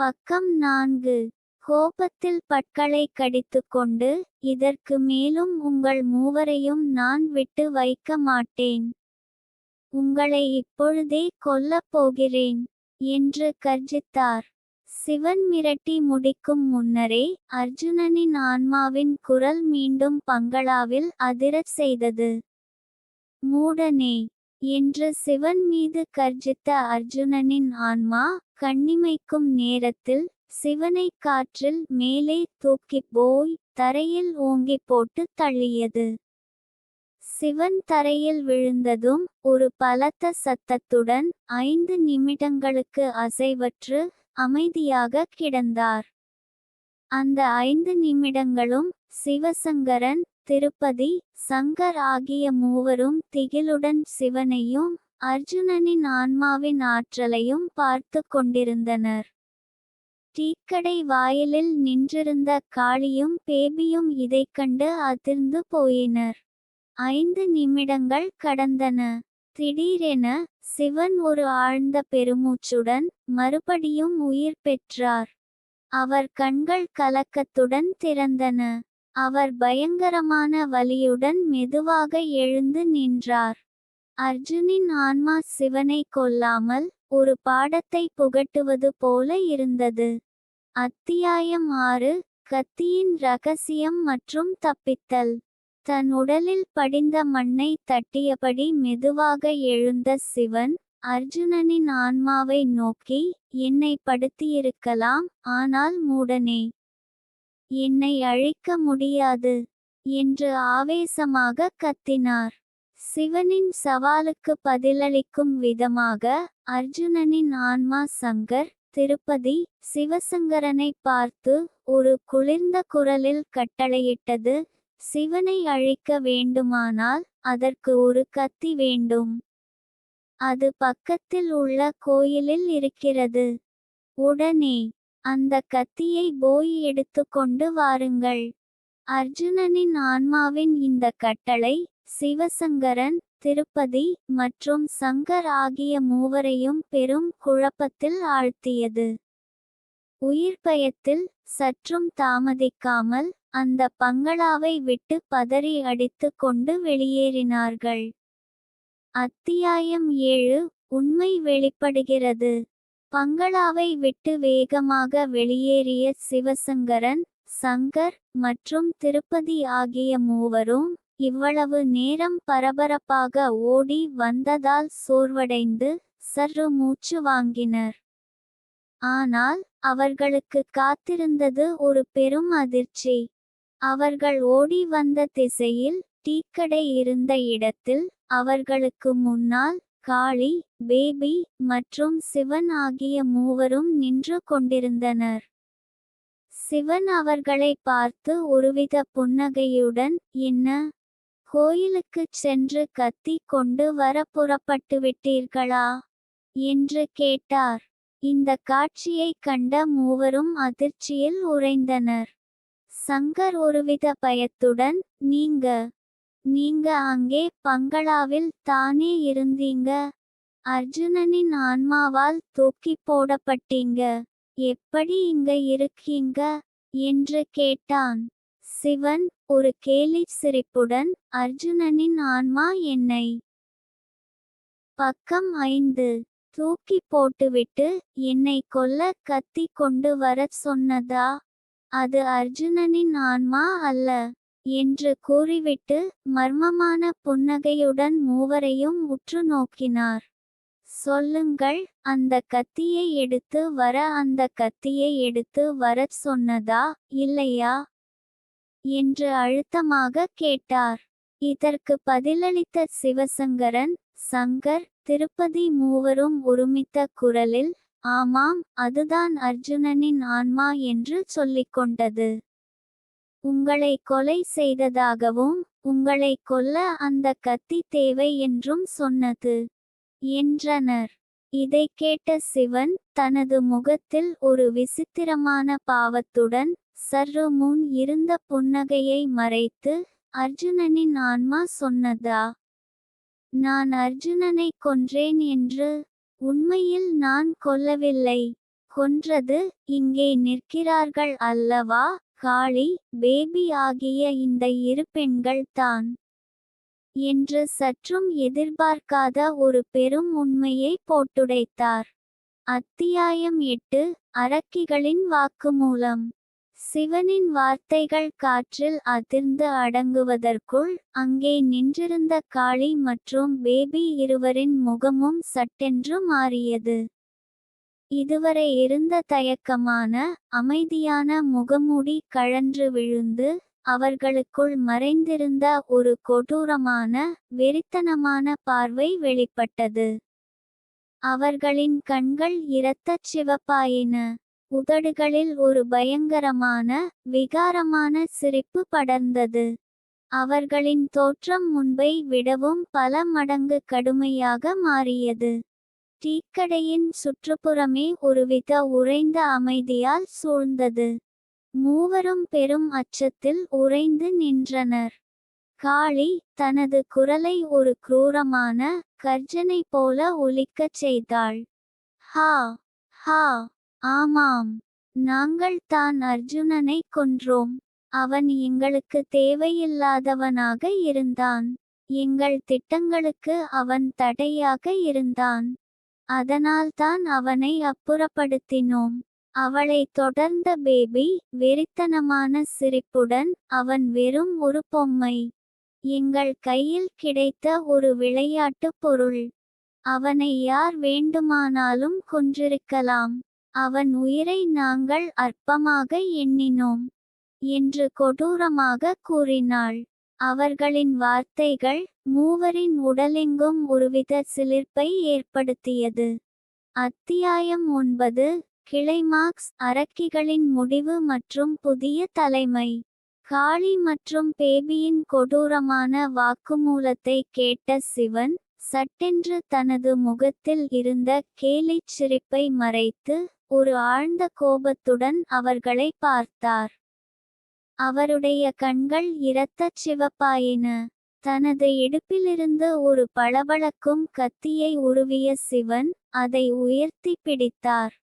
பக்கம் 4. கோபத்தில் பற்களை கடித்துக்கொண்டு, இதற்கு மேலும் உங்கள் மூவரையும் நான் விட்டு வைக்க மாட்டேன். உங்களை இப்பொழுதே கொல்லப் போகிறேன் என்று கர்ஜித்தார். சிவன் மிரட்டி முடிக்கும் முன்னரே அர்ஜுனனின் ஆன்மாவின் குரல் மீண்டும் பங்களாவில் அதிரச் செய்தது. மூடனே என்று சிவன் மீது கர்ஜித்த அர்ஜுனனின் ஆன்மா கண்ணிமைக்கும் நேரத்தில் சிவனை காற்றில் மேலே தூக்கிப் போய் தரையில் ஓங்கிப் போட்டு தள்ளியது. சிவன் தரையில் விழுந்ததும் ஒரு பலத்த சத்தத்துடன் 5 நிமிடங்களுக்கு அசைவற்று அமைதியாக கிடந்தார். அந்த 5 நிமிடங்களும் சிவசங்கரன், திருப்பதி, சங்கர் ஆகிய மூவரும் திகிலுடன் சிவனையும் அர்ஜுனனின் ஆன்மாவின் ஆற்றலையும் பார்த்து கொண்டிருந்தனர். டீக்கடை வாயிலில் நின்றிருந்த காளியும் பேபியும் இதைக் கண்டு அதிர்ந்து போயினர். 5 நிமிடங்கள் கடந்தன. திடீரென சிவன் ஒரு ஆழ்ந்த பெருமூச்சுடன் மறுபடியும் உயிர் பெற்றார். அவர் கண்கள் கலக்கத்துடன் திறந்தன. அவர் பயங்கரமான வலியுடன் மெதுவாக எழுந்து நின்றார். அர்ஜுனின் ஆன்மா சிவனை கொல்லாமல் ஒரு பாடத்தை புகட்டுவது போல இருந்தது. அத்தியாயம் 6. கத்தியின் ரகசியம் மற்றும் தப்பித்தல். தன் உடலில் படிந்த மண்ணை தட்டியபடி மெதுவாக எழுந்த சிவன் அர்ஜுனனின் ஆன்மாவை நோக்கி, என்னை படுத்தியிருக்கலாம், ஆனால் மூடனே, என்னை அழிக்க முடியாது என்று ஆவேசமாக கத்தினார். சிவனின் சவாலுக்கு பதிலளிக்கும் விதமாக அர்ஜுனனின் ஆன்மா சங்கர், திருப்பதி, சிவசங்கரனை பார்த்து ஒரு குளிர்ந்த குரலில் கட்டளையிட்டது, சிவனை அழிக்க வேண்டுமானால் அதற்கு ஒரு கத்தி வேண்டும். அது பக்கத்தில் உள்ள கோயிலில் இருக்கிறது. உடனே அந்த கத்தியை போய் எடுத்துக்கொண்டு வாருங்கள். அர்ஜுனனின் ஆன்மாவின் இந்த கட்டளை சிவசங்கரன், திருப்பதி மற்றும் சங்கர் ஆகிய மூவரையும் பெரும் குழப்பத்தில் ஆழ்த்தியது. உயிர் பயத்தில் சற்றும் தாமதிக்காமல் அந்த பங்களாவை விட்டு பதறி அடித்து கொண்டு வெளியேறினார்கள். அத்தியாயம் 7. உண்மை வெளிப்படுகிறது. பங்களாவை விட்டு வேகமாக வெளியேறிய சிவசங்கரன், சங்கர் மற்றும் திருப்பதி ஆகிய மூவரும் இவ்வளவு நேரம் பரபரப்பாக ஓடி வந்ததால் சோர்வடைந்து சற்று மூச்சு வாங்கினர். ஆனால் அவர்களுக்கு காத்திருந்தது ஒரு பெரும் அதிர்ச்சி. அவர்கள் ஓடி வந்த திசையில் டீக்கடை இருந்த இடத்தில் அவர்களுக்கு முன்னால் காளி, பேபி மற்றும் சிவன் ஆகிய மூவரும் நின்று கொண்டிருந்தனர். சிவன் அவர்களை பார்த்து ஒருவித புன்னகையுடன், என்ன, கோயிலுக்குச் சென்று கத்தி கொண்டு வர புறப்பட்டுவிட்டீர்களா என்று கேட்டார். இந்த காட்சியை கண்ட மூவரும் அதிர்ச்சியில் உறைந்தனர். சங்கர் ஒருவித பயத்துடன், நீங்க அங்கே பங்களாவில் தானே இருந்தீங்க? அர்ஜுனனின் ஆன்மாவால் தூக்கி போடப்பட்டீங்க, எப்படி இங்க இருக்கீங்க என்று கேட்டான். சிவன் ஒரு கேலி சிரிப்புடன், அர்ஜுனனின் ஆன்மா என்னை பக்கம் 5. தூக்கி போட்டுவிட்டு என்னை கொல்ல கத்தி கொண்டு வரச் சொன்னதா? அது அர்ஜுனனின் ஆன்மா அல்ல என்று கூறிவிட்டு மர்மமான புன்னகையுடன் மூவரையும் உற்று நோக்கினார். சொல்லுங்கள், அந்த கத்தியை எடுத்து வர அந்த கத்தியை எடுத்து வரச் சொன்னதா இல்லையா என்று அழுத்தமாக கேட்டார். இதற்கு பதிலளித்த சிவசங்கரன், சங்கர், திருப்பதி மூவரும் ஒருமித்த குரலில், ஆமாம், அதுதான் அர்ஜுனனின் ஆன்மா என்று சொல்லிக்கொண்டது. உங்களை கொலை செய்ததாகவும் உங்களை கொல்ல அந்த கத்தி தேவை என்றும் சொன்னது என்றனர். இதை கேட்ட சிவன் தனது முகத்தில் ஒரு விசித்திரமான பாவத்துடன் சற்று முன் இருந்த புன்னகையை மறைத்து, அர்ஜுனனின் ஆன்மா சொன்னதா? நான் அர்ஜுனனை கொன்றேன் என்று? உண்மையில் நான் கொல்லவில்லை. கொன்றது இங்கே நிற்கிறார்கள் அல்லவா, காளி, பேபி ஆகிய இந்த இரு பெண்கள் தான் என்று சற்றும் எதிர்பார்க்காத ஒரு பெரும் உண்மையை போட்டுடைத்தார். அத்தியாயம் 8. அரக்கிகளின் வாக்குமூலம். சிவனின் வார்த்தைகள் காற்றில் அதிர்ந்து அடங்குவதற்குள் அங்கே நின்றிருந்த காளி மற்றும் பேபி இருவரின் முகமும் சட்டென்று மாறியது. இதுவரை இருந்த தயக்கமான, அமைதியான முகமூடி கழன்று விழுந்து, அவர்களுக்குள் மறைந்திருந்த ஒரு கொடூரமான, வெறித்தனமான பார்வை வெளிப்பட்டது. அவர்களின் கண்கள் இரத்தச் சிவப்பாயின. உதடுகளில் ஒரு பயங்கரமான, விகாரமான சிரிப்பு படர்ந்தது. அவர்களின் தோற்றம் முன்பை விடவும் பல மடங்கு கடுமையாக மாறியது. டீக்கடையின் சுற்றுப்புறமே ஒருவித உறைந்த அமைதியால் சூழ்ந்தது. மூவரும் பெரும் அச்சத்தில் உறைந்து நின்றனர். காளி தனது குரலை ஒரு குரூரமான கர்ஜனை போல ஒலிக்கச் செய்தாள். ஹா ஹா, ஆமாம், நாங்கள் தான் அர்ஜுனனை கொன்றோம். அவன் எங்களுக்கு தேவையில்லாதவனாக இருந்தான். எங்கள் திட்டங்களுக்கு அவன் தடையாக இருந்தான். அதனால்தான் அவனை அப்புறப்படுத்தினோம். அவளை தொடர்ந்த பேபி வெறித்தனமான சிரிப்புடன், அவன் வெறும் ஒரு பொம்மை. எங்கள் கையில் கிடைத்த ஒரு விளையாட்டு பொருள். அவனை யார் வேண்டுமானாலும் கொன்றிருக்கலாம். அவன் உயிரை நாங்கள் அற்பமாக எண்ணினோம் என்று கொடூரமாக கூறினாள். அவர்களின் வார்த்தைகள் மூவரின் உடலெங்கும் ஒருவித சிலிர்ப்பை ஏற்படுத்தியது. அத்தியாயம் 9. கிளைமாக்ஸ். அரக்கிகளின் முடிவு மற்றும் புதிய தலைமை. காளி மற்றும் பேபியின் கொடூரமான வாக்குமூலத்தை கேட்ட சிவன் சட்டென்று தனது முகத்தில் இருந்த கேலிச் சிரிப்பை மறைத்து, ஒரு ஆழ்ந்த கோபத்துடன் அவர்களை பார்த்தார். அவருடைய கண்கள் இரத்தச் சிவப்பாயின. தனது இடுப்பிலிருந்து ஒரு பளபளக்கும் கத்தியை உருவிய சிவன் அதை உயர்த்தி பிடித்தார்.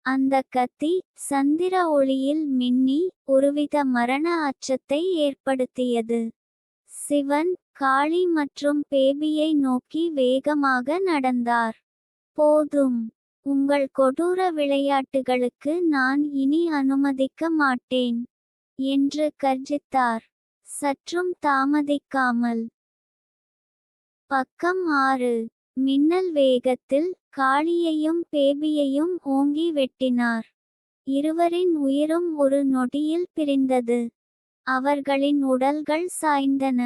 அந்த கத்தி சந்திர ஒளியில் மின்னி ஒருவித மரண அச்சத்தை ஏற்படுத்தியது. சிவன் காளி மற்றும் பேபியை நோக்கி வேகமாக நடந்தார். போதும், உங்கள் கொடூர விளையாட்டுகளுக்கு நான் இனி அனுமதிக்க மாட்டேன் என்று கர்ஜித்தார். சற்றும் தாமதிக்காமல். பக்கம் 6. மின்னல் வேகத்தில் காளியையும் பேபியையும் ஓங்கி வெட்டினார். இருவரின் உயிரும் ஒரு நொடியில் பிரிந்தது. அவர்களின் உடல்கள் சாய்ந்தன.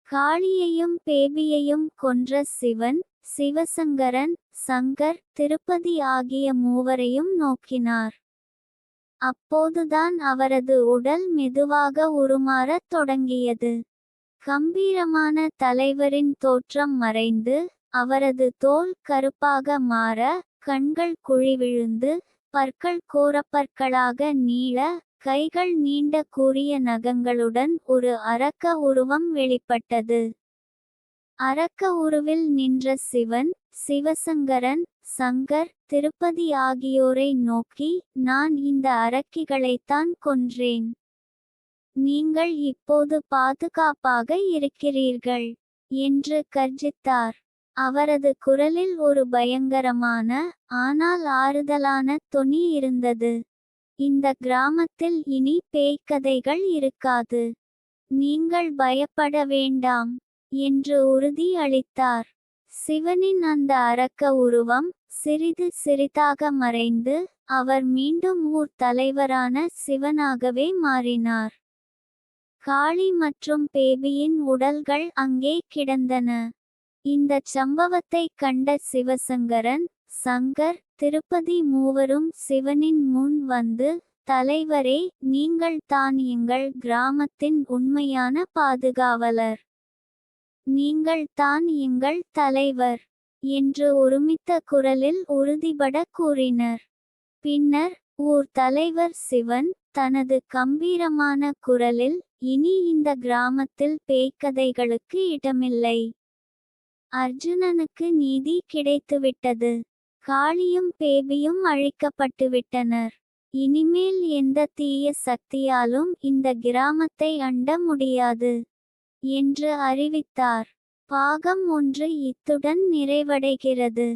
காளியையும் பேபியையும் கொன்ற சிவன், சிவசங்கரன், சங்கர், திருப்பதி ஆகிய மூவரையும் நோக்கினார். அப்போதுதான் அவரது உடல் மெதுவாக உருமாறத் தொடங்கியது. கம்பீரமான தலைவரின் தோற்றம் மறைந்து, அவரது தோல் கருப்பாக மாற, கண்கள் குழிவிழுந்து, பற்கள் கோரப்பற்களாக நீள, கைகள் நீண்ட கூரிய நகங்களுடன் ஒரு அரக்க உருவம் வெளிப்பட்டது. அரக்க உருவில் நின்ற சிவன், சிவசங்கரன், சங்கர், திருப்பதி ஆகியோரை நோக்கி, நான் இந்த அரக்கிகளைத்தான் கொன்றேன். நீங்கள் இப்போது பாதுகாப்பாக இருக்கிறீர்கள் என்று கர்ஜித்தார். அவரது குரலில் ஒரு பயங்கரமான, ஆனால் ஆறுதலான தொனி இருந்தது. இந்த கிராமத்தில் இனி பேய்க்கதைகள் இருக்காது. நீங்கள் பயப்பட வேண்டாம் என்று உறுதி அளித்தார். சிவனின் அந்த அரக்க உருவம் சிறிது சிறிதாக மறைந்து, அவர் மீண்டும் ஊர் தலைவரான சிவனாகவே மாறினார். காளி மற்றும் பேபியின் உடல்கள் அங்கே கிடந்தன. இந்தச் சம்பவத்தை கண்ட சிவசங்கரன், சங்கர், திருப்பதி மூவரும் சிவனின் முன் வந்து, தலைவரே, நீங்கள் தான் எங்கள் கிராமத்தின் உண்மையான பாதுகாவலர். நீங்கள் தான் எங்கள் தலைவர் என்று ஒருமித்த குரலில் உறுதிபட கூறினர். பின்னர் ஊர் தலைவர் சிவன் தனது கம்பீரமான குரலில், இனி இந்த கிராமத்தில் பேய்க்கதைகளுக்கு இடமில்லை. அர்ஜுனனுக்கு நீதி கிடைத்துவிட்டது. காளியும் பேபியும் அழிக்கப்பட்டுவிட்டனர். இனிமேல் எந்த தீய சக்தியாலும் இந்த கிராமத்தை அண்ட முடியாது என்று அறிவித்தார். பாகம் 1 இத்துடன் நிறைவடைகிறது.